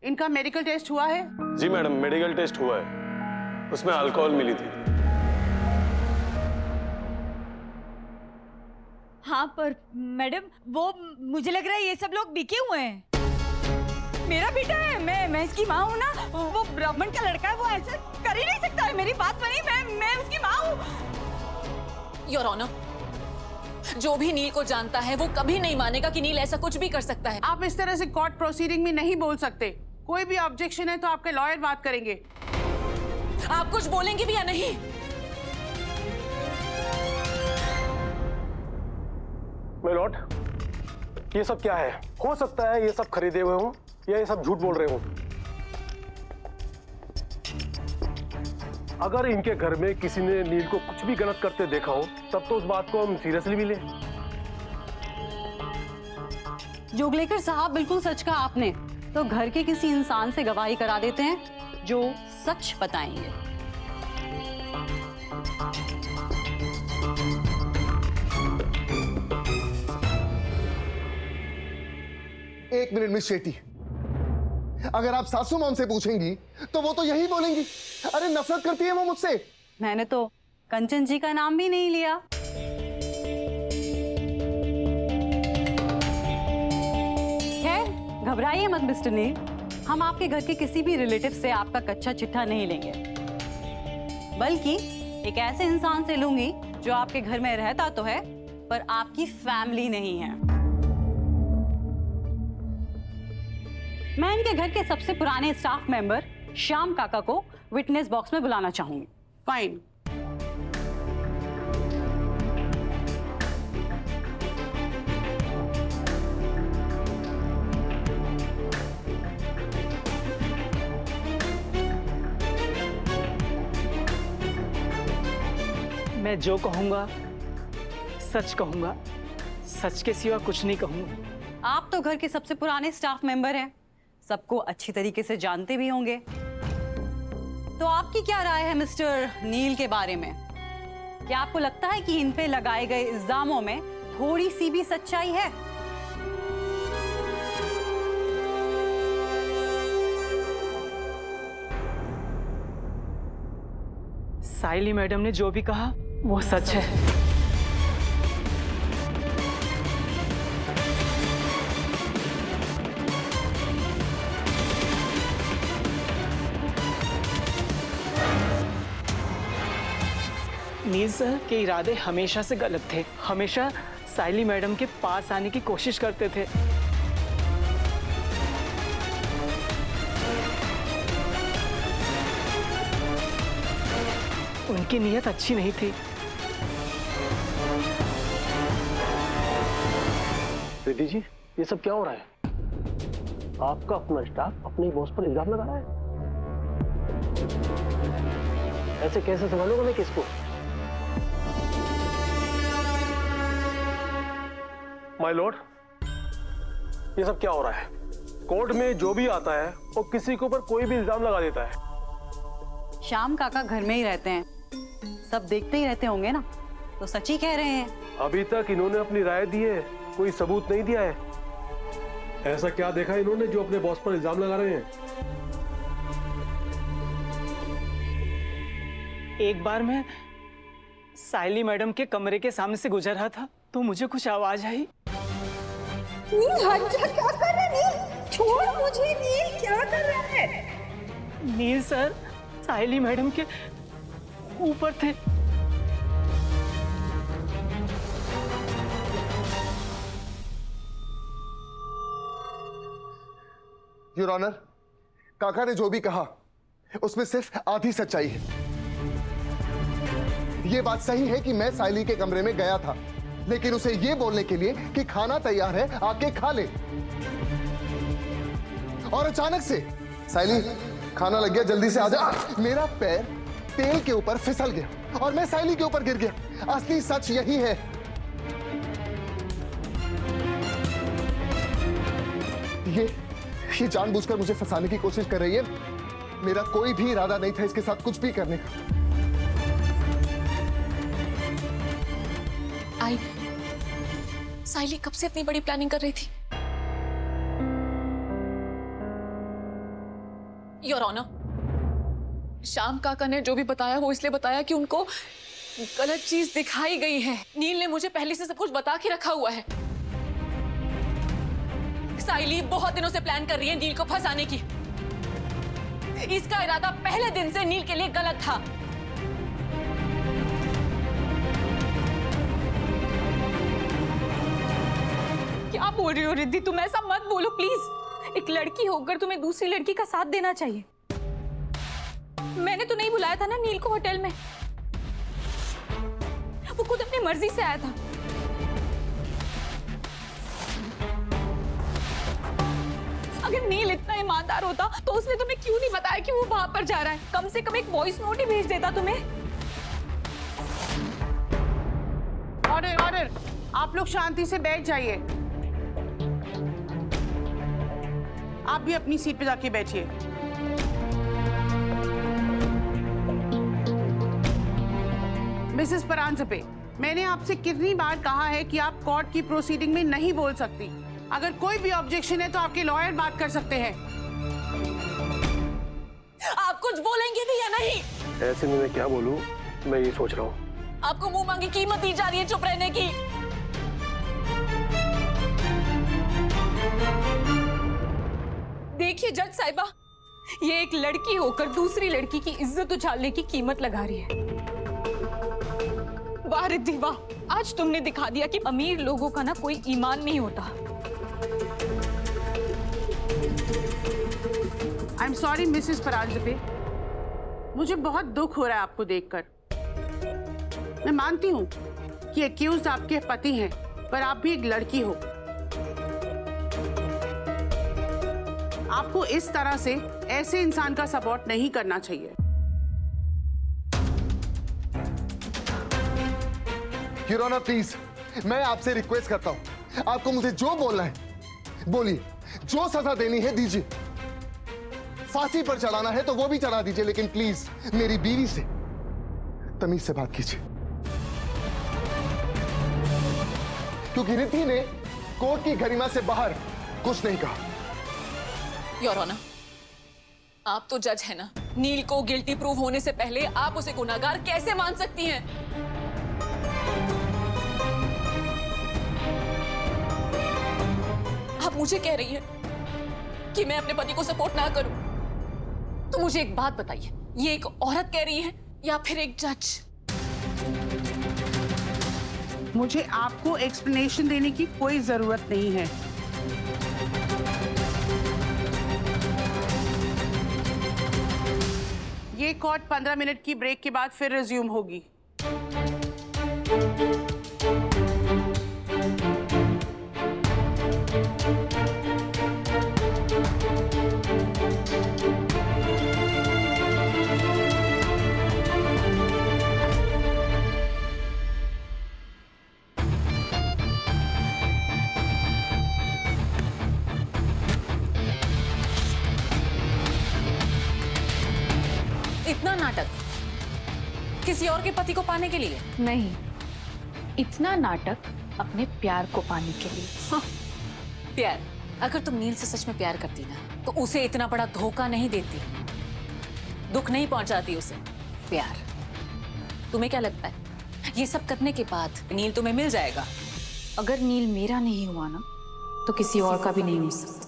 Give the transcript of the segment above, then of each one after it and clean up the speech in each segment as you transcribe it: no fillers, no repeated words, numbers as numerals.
इनका medical test हुआ है? जी मैडम, मेडिकल टेस्ट हुआ है, उसमें अल्कोहल मिली थी। हाँ पर मैडम वो मुझे लग रहा है ये सब लोग बिके हुए हैं। मेरा बेटा है, मैं इसकी माँ हूँ ना। वो ब्राह्मण का लड़का है, वो ऐसा कर ही नहीं सकता है। मेरी बात मानिए, मैं उसकी माँ हूँ। योर ऑनर, जो भी नील को जानता है वो कभी नहीं मानेगा कि नील ऐसा कुछ भी कर सकता है। आप इस तरह से कोर्ट प्रोसीडिंग में नहीं बोल सकते। कोई भी ऑब्जेक्शन है तो आपके लॉयर बात करेंगे। आप कुछ बोलेंगे भी या नहीं? माय लॉर्ड, ये सब क्या है? हो सकता है ये सब खरीदे हुए हों या ये सब झूठ बोल रहे हों। अगर इनके घर में किसी ने नील को कुछ भी गलत करते देखा हो तब तो उस बात को हम सीरियसली भी लें। जोगलेकर साहब, बिल्कुल सच कहा आपने। तो घर के किसी इंसान से गवाही करा देते हैं जो सच बताएंगे। एक मिनट मिस शेट्टी, अगर आप सासू मॉम से पूछेंगी तो वो तो यही बोलेंगी, अरे नफरत करती है वो मुझसे। मैंने तो कंचन जी का नाम भी नहीं लिया। खैर, घबराइए मत मिस्टर नील, हम आपके घर के किसी भी रिलेटिव से आपका कच्चा चिट्ठा नहीं लेंगे, बल्कि एक ऐसे इंसान से लूंगी जो आपके घर में रहता तो है पर आपकी फैमिली नहीं है। मैं इनके घर के सबसे पुराने स्टाफ मेंबर श्याम काका को विटनेस बॉक्स में बुलाना चाहूंगी। फाइन। मैं जो कहूंगा सच कहूंगा, सच के सिवा कुछ नहीं कहूंगा। आप तो घर के सबसे पुराने स्टाफ मेंबर हैं, सबको अच्छी तरीके से जानते भी होंगे। तो आपकी क्या राय है मिस्टर नील के बारे में? क्या आपको लगता है कि इन पे लगाए गए इल्जामों में थोड़ी सी भी सच्चाई है? साइली मैडम ने जो भी कहा वो सच है। नील सर के इरादे हमेशा से गलत थे, हमेशा साइली मैडम के पास आने की कोशिश करते थे। उनकी नीयत अच्छी नहीं थी। बेटी जी, ये सब क्या हो रहा है? आपका अपना स्टाफ अपने बॉस पर इल्जाम लगा रहा है। ऐसे कैसे संभालोगे मैं किसको? माय लॉर्ड, ये सब क्या हो रहा है? कोर्ट में जो भी आता है वो किसी के ऊपर कोई भी इल्जाम लगा देता है। श्याम काका घर में ही रहते हैं, सब देखते ही रहते होंगे ना, तो सच ही कह रहे हैं। अभी तक इन्होंने अपनी राय दी है, कोई सबूत नहीं दिया है। ऐसा क्या देखा इन्होंने जो अपने बॉस पर इल्जाम लगा रहे हैं? एक बार मैं साइली मैडम के कमरे के सामने से गुजर रहा था तो मुझे कुछ आवाज आई। नील हट जा, क्या कर रहा है नील? छोड़ मुझे नील, क्या कर रहा है? नील सर साइली मैडम के ऊपर थे। योर ऑनर, काका ने जो भी कहा उसमें सिर्फ आधी सच्चाई है। यह बात सही है कि मैं साइली के कमरे में गया था, लेकिन उसे यह बोलने के लिए कि खाना तैयार है, आके खा ले। और अचानक से साइली खाना लग गया, जल्दी से आजा। मेरा पैर तेल के ऊपर फिसल गया और मैं साइली के ऊपर गिर गया। असली सच यही है। ये जानबूझकर मुझे फंसाने की कोशिश कर रही है। मेरा कोई भी इरादा नहीं था इसके साथ कुछ भी करने का। आई साइली कब से इतनी बड़ी प्लानिंग कर रही थी? योर ऑनर, श्याम काका ने जो भी बताया वो इसलिए बताया कि उनको गलत चीज दिखाई गई है। नील ने मुझे पहले से सब कुछ बता के रखा हुआ है। साइली बहुत दिनों से प्लान कर रही है नील को फंसाने की। इसका इरादा पहले दिन से नील के लिए गलत था। क्या बोल रही हो रिद्धि? तुम ऐसा मत बोलो प्लीज। एक लड़की होकर तुम्हें दूसरी लड़की का साथ देना चाहिए। मैंने तो नहीं बुलाया था ना नील को होटल में, वो खुद अपनी मर्जी से आया था। अगर नील इतना ईमानदार होता तो उसने तुम्हें क्यों नहीं बताया कि वो वहां पर जा रहा है? कम से कम एक वॉइस नोट ही भेज देता तुम्हें। ऑर्डर ऑर्डर, आप लोग शांति से बैठ जाइए। आप भी अपनी सीट पे जाके बैठिए। मिसेस परांजपे, मैंने आपसे कितनी बार कहा है कि आप कोर्ट की प्रोसीडिंग में नहीं बोल सकती। अगर कोई भी ऑब्जेक्शन है तो आपके लॉयर बात कर सकते हैं। आप कुछ बोलेंगे भी या नहीं? ऐसे में मैं क्या बोलूं, मैं ये सोच रहा हूँ। आपको मुंह मांगी कीमत दी जा रही है चुप रहने की। देखिए जज साहिबा, ये एक लड़की होकर दूसरी लड़की की इज्जत उछालने की कीमत लगा रही है। वाह रिद्धि वाह, आज तुमने दिखा दिया कि अमीर लोगों का ना कोई ईमान नहीं होता। I am sorry Mrs Paranjpe, मुझे बहुत दुख हो रहा है आपको देखकर। मैं मानती हूँ कि एक्यूज्ड आपके पति हैं, पर आप भी एक लड़की हो। आपको इस तरह से ऐसे इंसान का सपोर्ट नहीं करना चाहिए। योर ऑनर प्लीज, मैं आपसे रिक्वेस्ट करता हूं, आपको मुझे जो बोलना है बोलिए, जो सजा देनी है दीजिए, फांसी पर चढ़ाना है तो वो भी चढ़ा दीजिए, लेकिन प्लीज मेरी बीवी से तमीज से बात कीजिए, क्योंकि रिद्धि ने कोर्ट की गरिमा से बाहर कुछ नहीं कहा। योर ऑनर, आप तो जज है ना। नील को गिल्टी प्रूव होने से पहले आप उसे गुनाहगार कैसे मान सकती हैं? आप मुझे कह रही हैं कि मैं अपने पति को सपोर्ट ना करूं, तो मुझे एक बात बताइए, ये एक औरत कह रही है या फिर एक जज? मुझे आपको एक्सप्लेनेशन देने की कोई जरूरत नहीं है। ये कोर्ट 15 मिनट की ब्रेक के बाद फिर रिज्यूम होगी। इतना नाटक किसी और के पति को पाने के लिए? नहीं, इतना नाटक अपने प्यार को पाने के लिए। हाँ, प्यार? अगर तुम नील से सच में प्यार करती ना तो उसे इतना बड़ा धोखा नहीं देती, दुख नहीं पहुंचाती उसे। प्यार? तुम्हें क्या लगता है ये सब करने के बाद नील तुम्हें मिल जाएगा? अगर नील मेरा नहीं हुआ ना तो किसी और का भी नहीं हो सकता।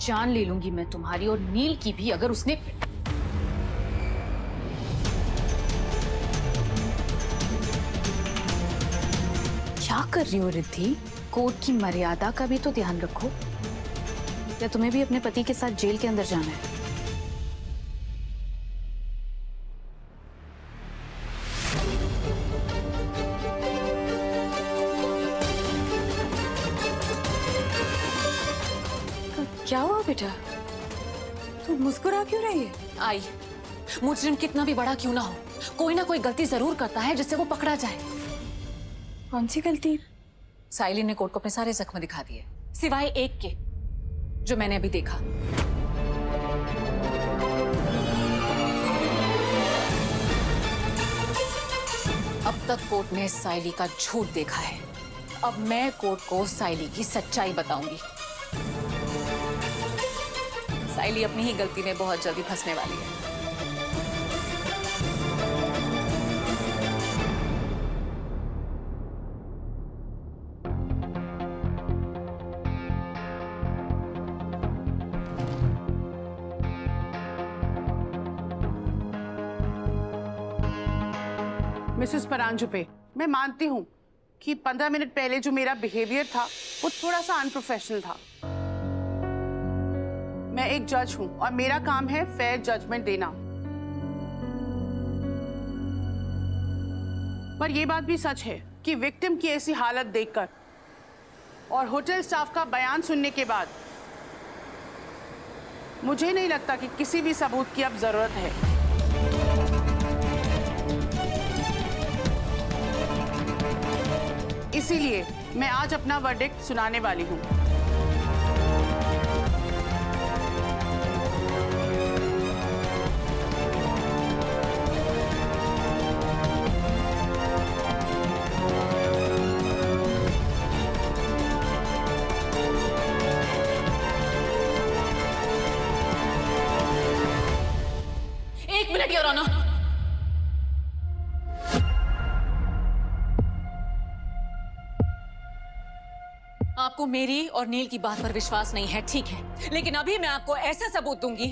जान ले लूंगी मैं तुम्हारी और नील की भी अगर उसने। क्या कर रही हो रिद्धि? कोर्ट की मर्यादा का भी तो ध्यान रखो। या तुम्हें भी अपने पति के साथ जेल के अंदर जाना है? क्या हुआ बेटा? तू मुस्कुरा क्यों रही है? आई, मुजरिम कितना भी बड़ा क्यों ना हो, कोई ना कोई गलती जरूर करता है जिससे वो पकड़ा जाए। कौन सी गलती? साइली ने कोर्ट को अपने सारे जख्म दिखा दिए, सिवाय एक के जो मैंने अभी देखा। अब तक कोर्ट ने साइली का झूठ देखा है, अब मैं कोर्ट को साइली की सच्चाई बताऊंगी। साइली अपनी ही गलती में बहुत जल्दी फंसने वाली है। मिसेस परांजपे, मैं मानती हूँ कि 15 मिनट पहले जो मेरा बिहेवियर था वो थोड़ा सा अनप्रोफेशनल था। मैं एक जज हूँ और मेरा काम है फेयर जजमेंट देना। पर यह बात भी सच है कि विक्टिम की ऐसी हालत देखकर और होटल स्टाफ का बयान सुनने के बाद मुझे नहीं लगता कि किसी भी सबूत की अब जरूरत है। इसीलिए मैं आज अपना वर्डिक्ट सुनाने वाली हूँ। एक मिनट योर ऑनर। आपको मेरी और नील की बात पर विश्वास नहीं है, ठीक है, लेकिन अभी मैं आपको ऐसा सबूत दूंगी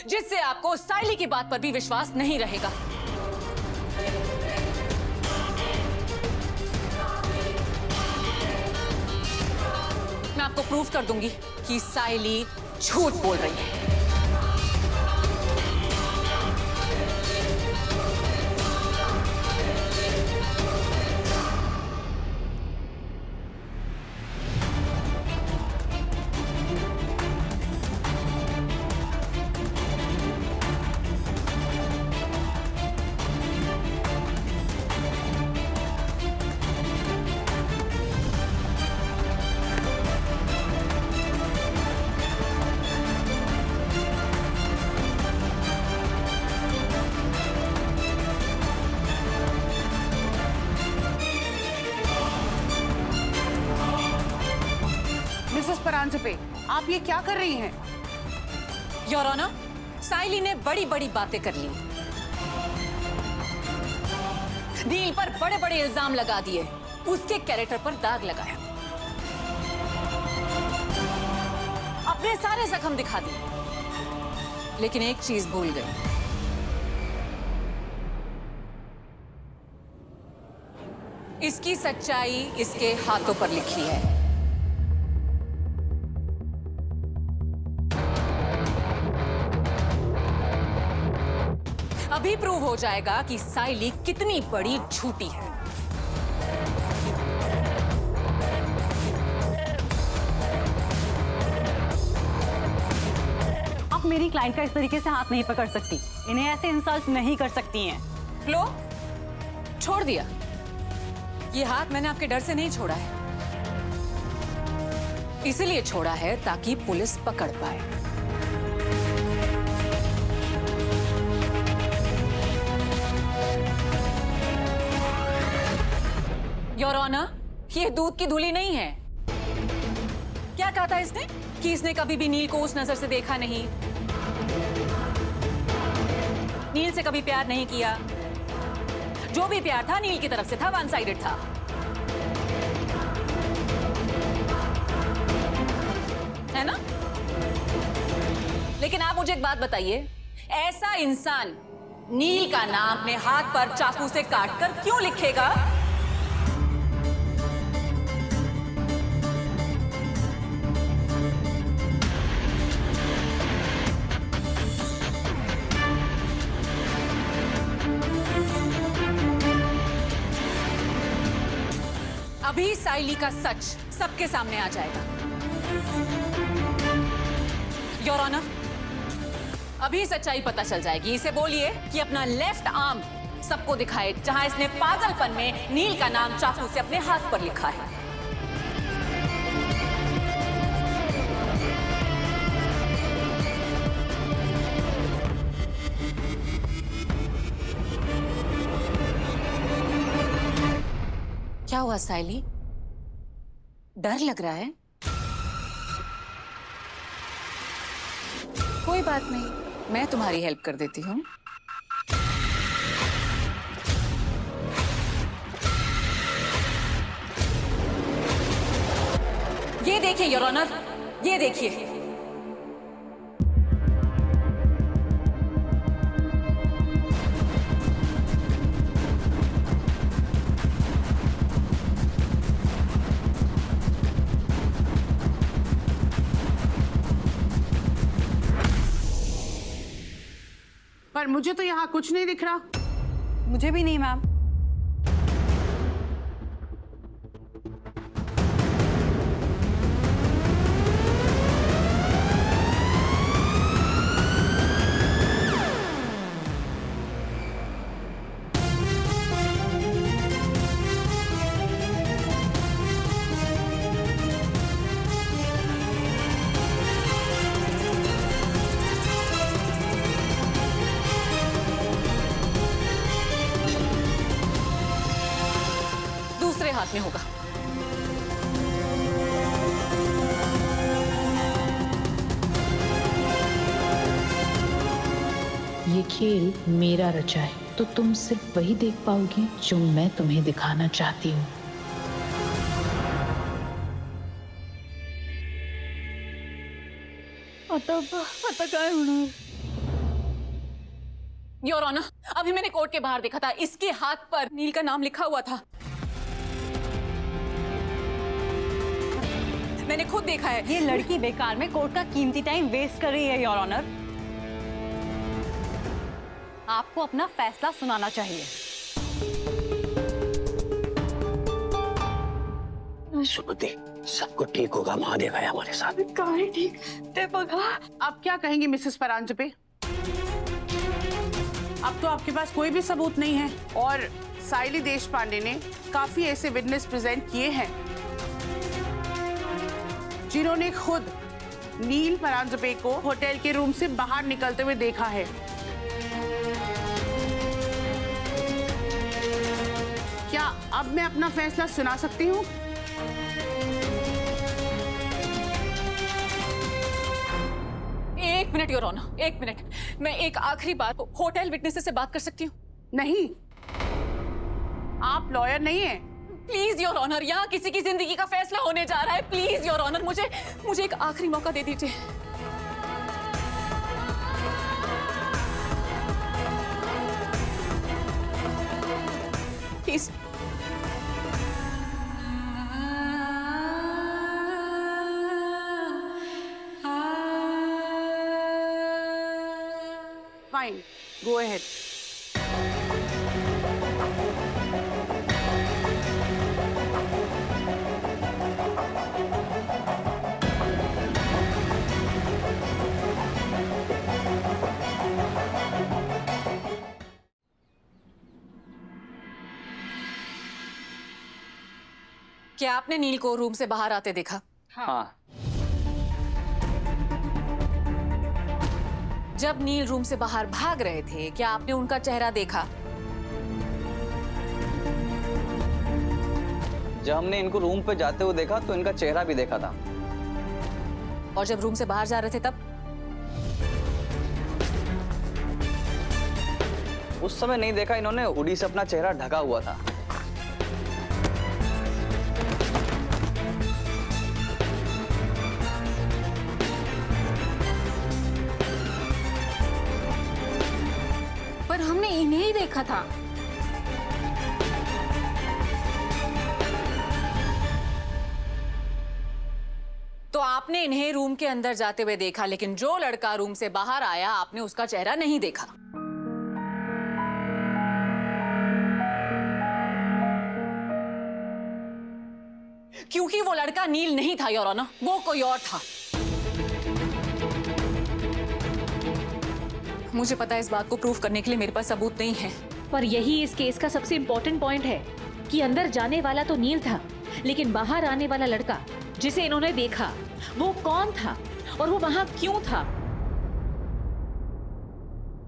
जिससे आपको साइली की बात पर भी विश्वास नहीं रहेगा। मैं आपको प्रूफ कर दूंगी कि साइली झूठ बोल रही है। मिसेस परांजपे, आप ये क्या कर रही हैं? योर ऑनर, साइली ने बड़ी बड़ी बातें कर ली, नील पर बड़े बड़े इल्जाम लगा दिए, उसके कैरेक्टर पर दाग लगाया, अपने सारे जख्म दिखा दिए, लेकिन एक चीज भूल गई। इसकी सच्चाई इसके हाथों पर लिखी है। अभी प्रूव हो जाएगा कि साइली कितनी बड़ी झूठी है। आप मेरी क्लाइंट का इस तरीके से हाथ नहीं पकड़ सकती, इन्हें ऐसे इंसल्ट नहीं कर सकती हैं। लो, छोड़ दिया। ये हाथ मैंने आपके डर से नहीं छोड़ा है, इसलिए छोड़ा है ताकि पुलिस पकड़ पाए। योर ऑनर, ये दूध की धूली नहीं है। क्या कहा था इसने कि इसने कभी भी नील को उस नजर से देखा नहीं, नील से कभी प्यार नहीं किया, जो भी प्यार था नील की तरफ से था, वन साइडेड था। है ना? लेकिन आप मुझे एक बात बताइए, ऐसा इंसान नील का नाम अपने हाथ पर चाकू से काटकर क्यों लिखेगा? अभी साइली का सच सबके सामने आ जाएगा। योर ऑनर, अभी सच्चाई पता चल जाएगी। इसे बोलिए कि अपना लेफ्ट आर्म सबको दिखाए, जहां इसने पागलपन में नील का नाम चाकू से अपने हाथ पर लिखा है। क्या हुआ साइली? डर लग रहा है? कोई बात नहीं, मैं तुम्हारी हेल्प कर देती हूँ। ये देखिए योर ऑनर, ये देखिए। पर मुझे तो यहाँ कुछ नहीं दिख रहा। मुझे भी नहीं मैम। दूसरे हाथ में होगा। ये खेल मेरा रचा है, तो तुम सिर्फ वही देख पाओगी जो मैं तुम्हें दिखाना चाहती हूँ। योर ऑनर, अभी मैंने कोर्ट के बाहर देखा था, इसके हाथ पर नील का नाम लिखा हुआ था। मैंने खुद देखा है। ये लड़की बेकार में कोर्ट का कीमती टाइम वेस्ट कर रही है योर ऑनर। आपको अपना फैसला सुनाना चाहिए। सुमति, सब कुछ ठीक होगा, महादेव है हमारे साथ। आप क्या कहेंगे मिसेस परांजपे? अब तो आपके पास कोई भी सबूत नहीं है और साइली देशपांडे ने काफी ऐसे विटनेस प्रेजेंट किए हैं जिन्होंने खुद नील परांजपे को होटल के रूम से बाहर निकलते हुए देखा है। क्या अब मैं अपना फैसला सुना सकती हूँ? एक मिनट योर ऑनर, एक मिनट। मैं एक आखिरी बार होटल विटनेस से बात कर सकती हूँ? नहीं, आप लॉयर नहीं हैं। प्लीज योर ऑनर, यहाँ किसी की जिंदगी का फैसला होने जा रहा है। प्लीज योर ऑनर, मुझे एक आखिरी मौका दे दीजिए। प्लीज। Fine, go ahead. क्या आपने नील को रूम से बाहर आते देखा? हाँ। जब नील रूम से बाहर भाग रहे थे, क्या आपने उनका चेहरा देखा? जब हमने इनको रूम पे जाते हुए देखा तो इनका चेहरा भी देखा था। और जब रूम से बाहर जा रहे थे तब? उस समय नहीं देखा, इन्होंने हुडी से अपना चेहरा ढका हुआ था। पर हमने इन्हें ही देखा था। तो आपने इन्हें रूम के अंदर जाते हुए देखा, लेकिन जो लड़का रूम से बाहर आया आपने उसका चेहरा नहीं देखा। क्योंकि वो लड़का नील नहीं था योर ऑनर, वो कोई और था। मुझे पता है इस बात को प्रूव करने के लिए मेरे पास सबूत नहीं है। पर यही इस केस का सबसे इम्पोर्टेंट पॉइंट है कि अंदर जाने वाला तो नील था, लेकिन बाहर आने वाला लड़का जिसे इन्होंने देखा वो कौन था और वो वहां क्यों था?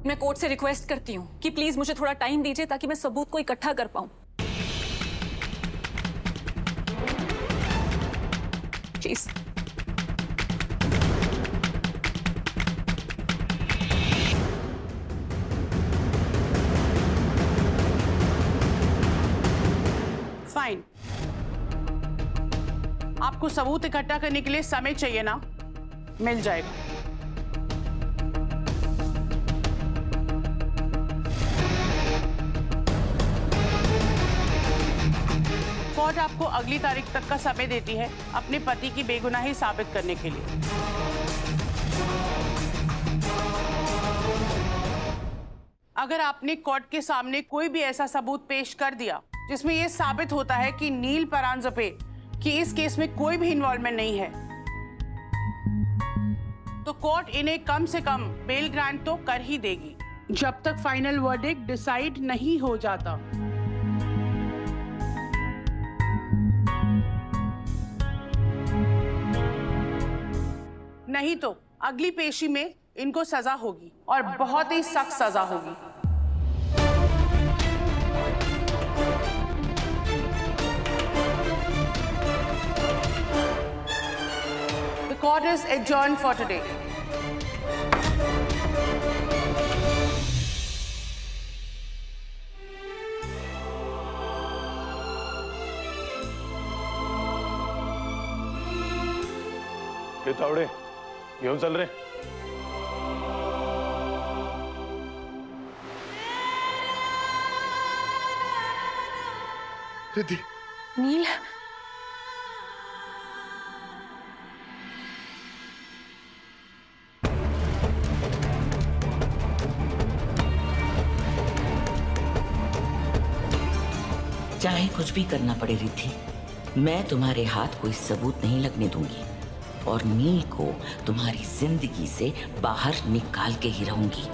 मैं कोर्ट से रिक्वेस्ट करती हूँ कि प्लीज मुझे थोड़ा टाइम दीजिए ताकि मैं सबूत को इकट्ठा कर पाऊं। प्लीज। आपको सबूत इकट्ठा करने के लिए समय चाहिए ना, मिल जाएगा। कोर्ट आपको अगली तारीख तक का समय देती है अपने पति की बेगुनाही साबित करने के लिए। अगर आपने कोर्ट के सामने कोई भी ऐसा सबूत पेश कर दिया जिसमें यह साबित होता है कि नील परांजपे की इस केस में कोई भी इन्वॉल्वमेंट नहीं है, तो कोर्ट इन्हें कम से कम बेल ग्रांट तो कर ही देगी जब तक फाइनल वर्डिक्ट डिसाइड नहीं हो जाता। नहीं तो अगली पेशी में इनको सजा होगी और बहुत ही सख्त सजा होगी। The court is adjourned for today. ये तावड़े घेऊन चल रे। रिद्धि, नील, चाहे कुछ भी करना पड़े रिद्धि, मैं तुम्हारे हाथ कोई सबूत नहीं लगने दूंगी और नील को तुम्हारी जिंदगी से बाहर निकाल के ही रहूंगी।